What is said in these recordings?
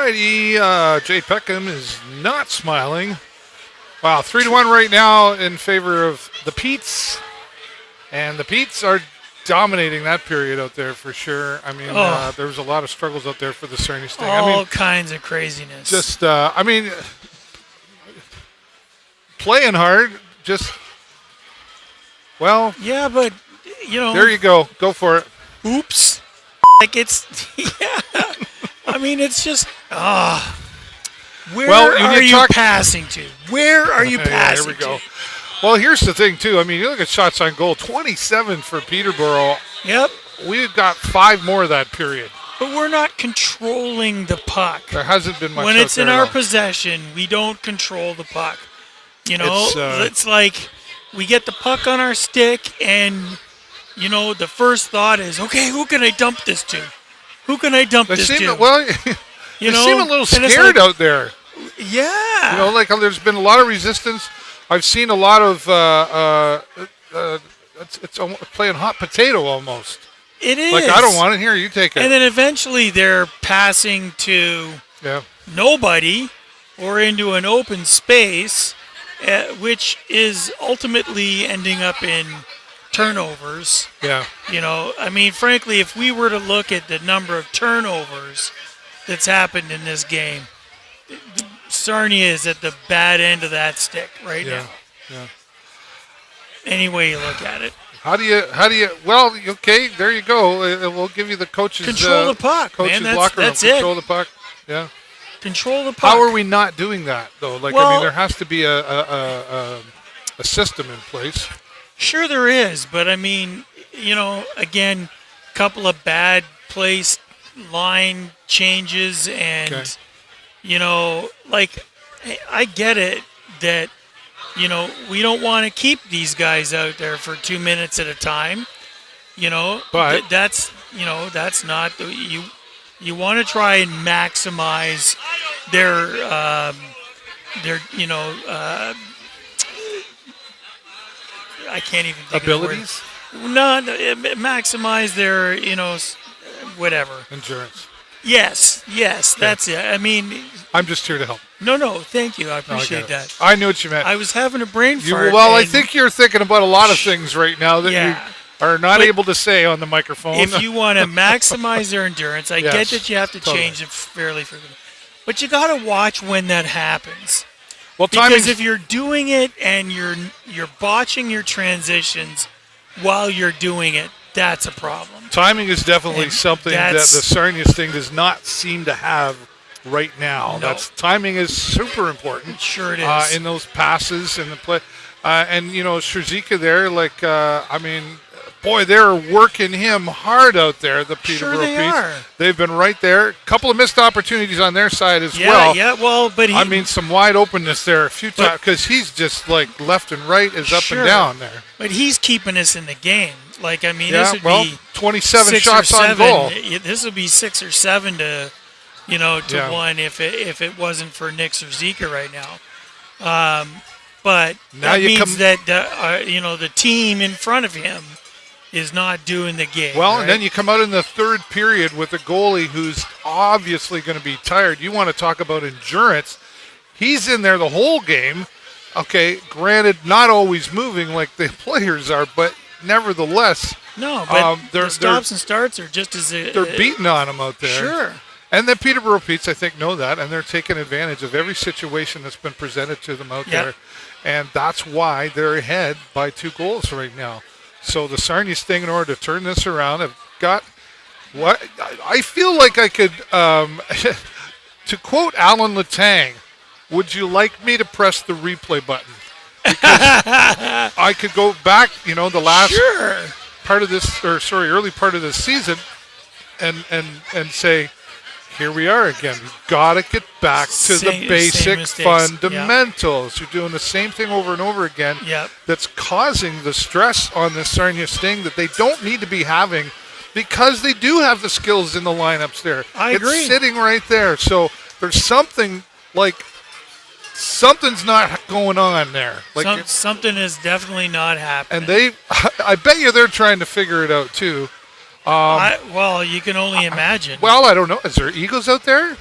righty. Jay Peckham is not smiling. Wow, 3-1 right now in favor of the Petes. And the Petes are dominating that period out there for sure. I mean, there was a lot of struggles out there for the Sarnia Sting. All kinds of craziness. Just, playing hard. Just, well. Yeah, but, There you go. Go for it. Oops. Like it's, yeah. I mean, it's just, where are you passing to? Where are you passing here we go. to? Well, here's the thing, too. I mean, you look at shots on goal, 27 for Peterborough. Yep. We've got 5 more of that period. But we're not controlling the puck. There hasn't been much when it's in our long. possession, we don't control the puck. It's like we get the puck on our stick and, the first thought is, okay, who can I dump this to? Who can I dump this to? Well, they seem a little scared out there. Yeah. There's been a lot of resistance. I've seen a lot of it's almost playing hot potato almost. It is. Like, I don't want it. Here, you take it. And then eventually they're passing to nobody or into an open space, which is ultimately ending up in turnovers. Yeah. Frankly, if we were to look at the number of turnovers that's happened in this game, Sarnia is at the bad end of that stick right now. Yeah. Any way you look at it. How do you, well, okay, there you go. We'll give you the coach's control the puck, coach's man. locker room. That's it. Control the puck. Yeah. Control the puck. How are we not doing that, though? There has to be a system in place. Sure there is, but again, a couple of bad place line changes and, I get it that, we don't want to keep these guys out there for 2 minutes at a time, but that's not you want to try and maximize their I can't even think abilities. No, maximize their whatever endurance. Yes, that's it. I mean, I'm just here to help. No, thank you. I appreciate that. I knew what you meant. I was having a brain fart. I think you're thinking about a lot of things right now that you are not able to say on the microphone. If you want to maximize their endurance, I get that you have to change it fairly frequently. But you got to watch when that happens. Well, because if you're doing it and you're botching your transitions while you're doing it, that's a problem. Timing is definitely something that the Sarnia Sting does not seem to have right now. No. Timing is super important. Sure it is. In those passes and the play. Shrzika there, they're working him hard out there, the Peterborough Petes. Sure they are. They've been right there. A couple of missed opportunities on their side as well. Yeah, well, but some wide openness there a few times because he's just left and right is up and down there. But he's keeping us in the game. This would be 27 shots on goal. This would be 6 or 7 to 1 if it wasn't for Nix or Zika right now. But now that means that the team in front of him is not doing the game. Well, right? And then you come out in the third period with a goalie who's obviously going to be tired. You want to talk about endurance. He's in there the whole game. Okay, granted, not always moving like the players are, but nevertheless. No, but the stops and starts are just as... they're beating on him out there. Sure. And the Peterborough Petes, I think, know that, and they're taking advantage of every situation that's been presented to them out there. And that's why they're ahead by 2 goals right now. So the Sarnia Sting, in order to turn this around, have got what I feel like I could, to quote Alan Letang, would you like me to press the replay button? Because I could go back, the last part of this, early part of this season, and say, here we are again. We've got to get back to the basic fundamentals. You're doing the same thing over and over again. That's causing the stress on the Sarnia Sting that they don't need to be having because they do have the skills in the lineups there. I agree. It's sitting right there. So there's something's not going on there. Something is definitely not happening. And I bet you they're trying to figure it out too. You can only imagine. Well, I don't know. Is there egos out there?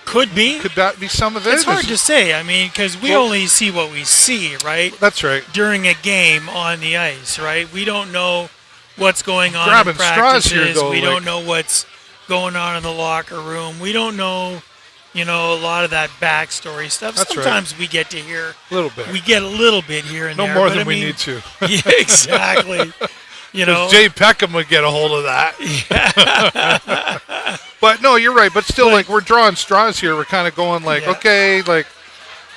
Could be. Could that be some of it? It's hard to say. I mean, because we only see what we see, right? That's right. During a game on the ice, right? We don't know what's going on Grabbing in practices. straws here, though, We don't know what's going on in the locker room. We don't know, a lot of that backstory stuff. That's Sometimes we get to hear a little bit. We get a little bit here and no there. more than we need to. Yeah, exactly. Jay Peckham would get a hold of that. But no, you're right. But still, we're drawing straws here. We're kind of going okay,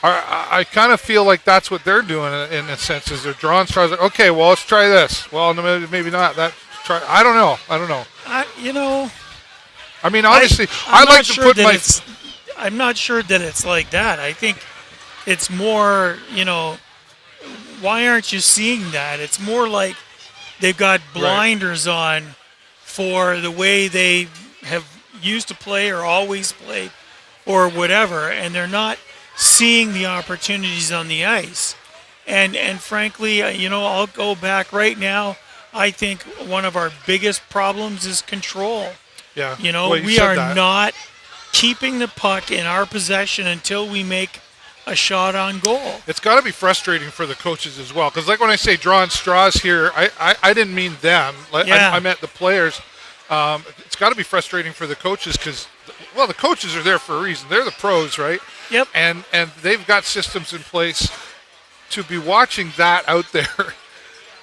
I kind of feel like that's what they're doing in a sense, is they're drawing straws. Okay, well, let's try this. Well, maybe not. I don't know. I mean, obviously, I like to put my. I'm not sure that it's like that. I think it's more, why aren't you seeing that? It's more like they've got blinders on for the way they have used to play or always played or whatever, and they're not seeing the opportunities on the ice. And frankly, I'll go back right now. I think one of our biggest problems is control. Yeah. We are not keeping the puck in our possession until we make a shot on goal. It's got to be frustrating for the coaches as well, because when I say drawing straws here, I didn't mean them. I meant the players. It's got to be frustrating for the coaches because, the coaches are there for a reason. They're the pros, right? Yep. And they've got systems in place to be watching that out there.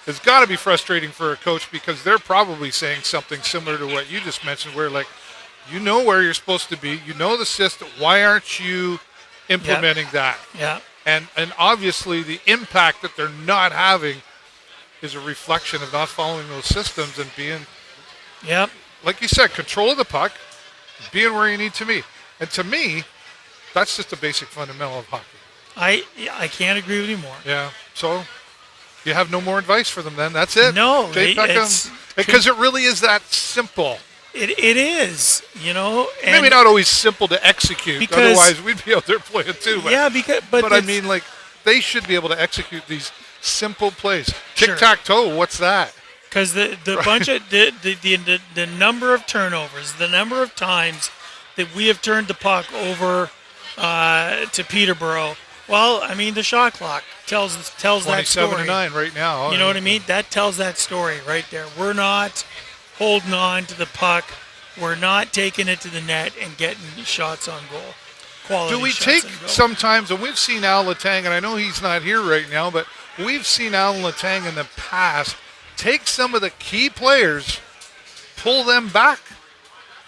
It's got to be frustrating for a coach because they're probably saying something similar to what you just mentioned, where where you're supposed to be, the system. Why aren't you implementing that? Yeah. And obviously the impact that they're not having is a reflection of not following those systems and being, like you said, control of the puck, being where you need to be. And to me, that's just a basic fundamental of hockey. I can't agree with you more. Yeah. So you have no more advice for them then. That's it. No. Jay Peckham, because it really is that simple. It is, and maybe not always simple to execute. Otherwise, we'd be out there playing too. But I mean, they should be able to execute these simple plays. Tic-tac-toe, what's that? Because the bunch of the number of turnovers, the number of times that we have turned the puck over to Peterborough. Well, I mean, the shot clock tells that story. 27-9 right now. You know what I mean? That tells that story right there. We're not holding on to the puck. We're not taking it to the net and getting shots on goal. Quality Do we shots take on goal. sometimes, and we've seen Al Letang, and I know he's not here right now, but we've seen Al Letang in the past take some of the key players, pull them back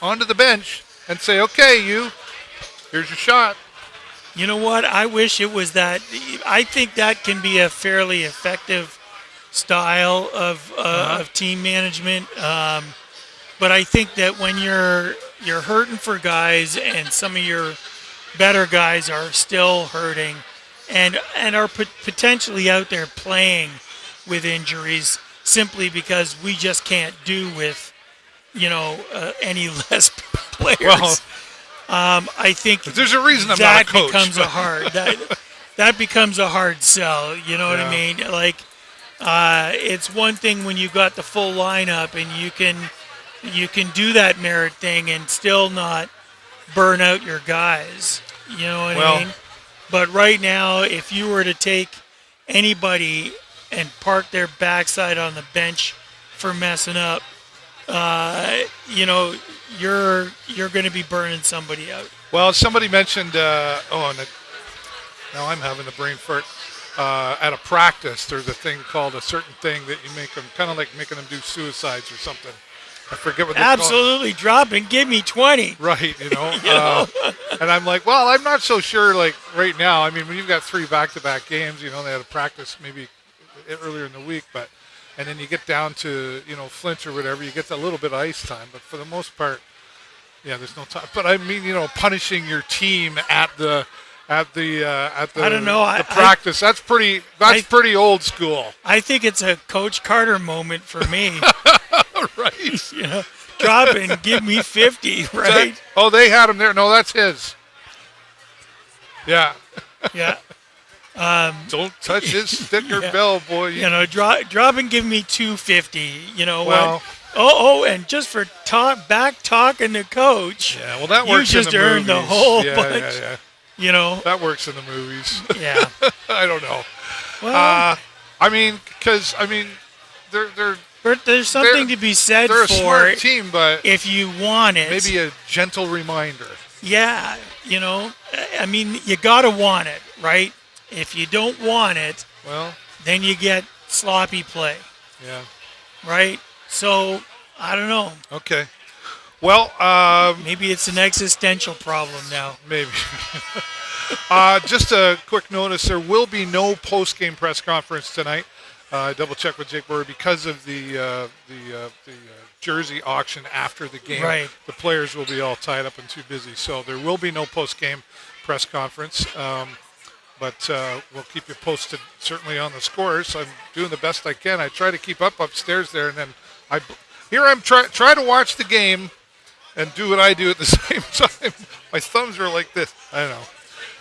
onto the bench, and say, okay, here's your shot. You know what? I wish it was that. I think that can be a fairly effective style of team management. But I think that when you're hurting for guys and some of your better guys are still hurting and are potentially out there playing with injuries simply because we just can't do with, any less players. Well, I think there's a reason I'm not a coach. That becomes a hard sell. You know what I mean? It's one thing when you've got the full lineup and you can do that merit thing and still not burn out your guys. You know what I mean? But right now, if you were to take anybody and park their backside on the bench for messing up, you're going to be burning somebody out. Well, somebody mentioned, now I'm having a brain fart. At a practice, there's a thing called a certain thing that you make them, kind of like making them do suicides or something. I forget what they call it. Absolutely, drop and give me 20. Right, and I'm like, well, I'm not so sure, right now. I mean, when you've got 3 back-to-back games, they had a practice maybe earlier in the week, and then you get down to, Flint or whatever, you get a little bit of ice time, but for the most part, there's no time. But I mean, punishing your team at the I don't know. The practice. That's pretty old school. I think it's a Coach Carter moment for me. Right. Drop and give me 50, right? They had him there. No, that's his. Yeah. Yeah. Don't touch his stick or bell, boy. Drop and give me 250. And just for back talking to coach. Yeah, well, that you works just in the earned movies. the whole Yeah, bunch. yeah. You know. That works in the movies. Yeah. I don't know. Well, they're but there's something to be said they're a for smart team, but if you want it. maybe a gentle reminder. Yeah, you know, I mean, you gotta want it, right? If you don't want it, well, then you get sloppy play. Yeah. Right? So, I don't know. Okay. Well, maybe it's an existential problem now. Maybe. Just a quick notice: there will be no post-game press conference tonight. Double check with Jake Burrows because of the jersey auction after the game. Right. The players will be all tied up and too busy, so there will be no post-game press conference. But we'll keep you posted certainly on the scores. I'm doing the best I can. I try to keep up upstairs there, and then I'm try to watch the game and do what I do at the same time. My thumbs are like this. I don't know.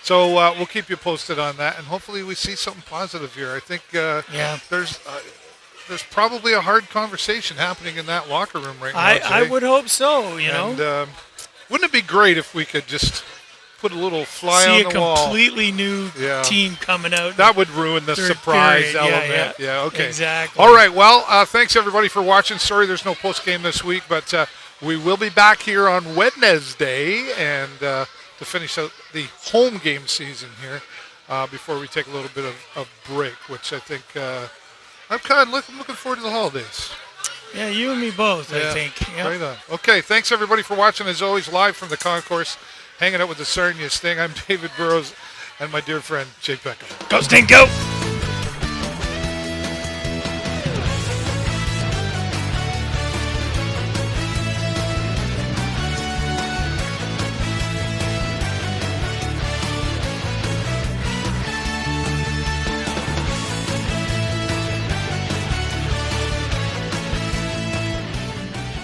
So we'll keep you posted on that, and hopefully we see something positive here. I think there's probably a hard conversation happening in that locker room right now. I would hope so, you know. Wouldn't it be great if we could just put a little fly on the wall? See a completely new team coming out. That would ruin the surprise element. Yeah, okay. Exactly. All right, well, thanks everybody for watching. Sorry there's no post-game this week, but we will be back here on Wednesday and to finish out the home game season here before we take a little bit of break, which I think I'm kind of looking forward to the holidays. Yeah, you and me both, I think. Yep. Right on. Okay, thanks everybody for watching. As always, live from the concourse, hanging out with the Sarnia Sting. I'm David Burrows and my dear friend, Jake Peckham. Go Sting, go!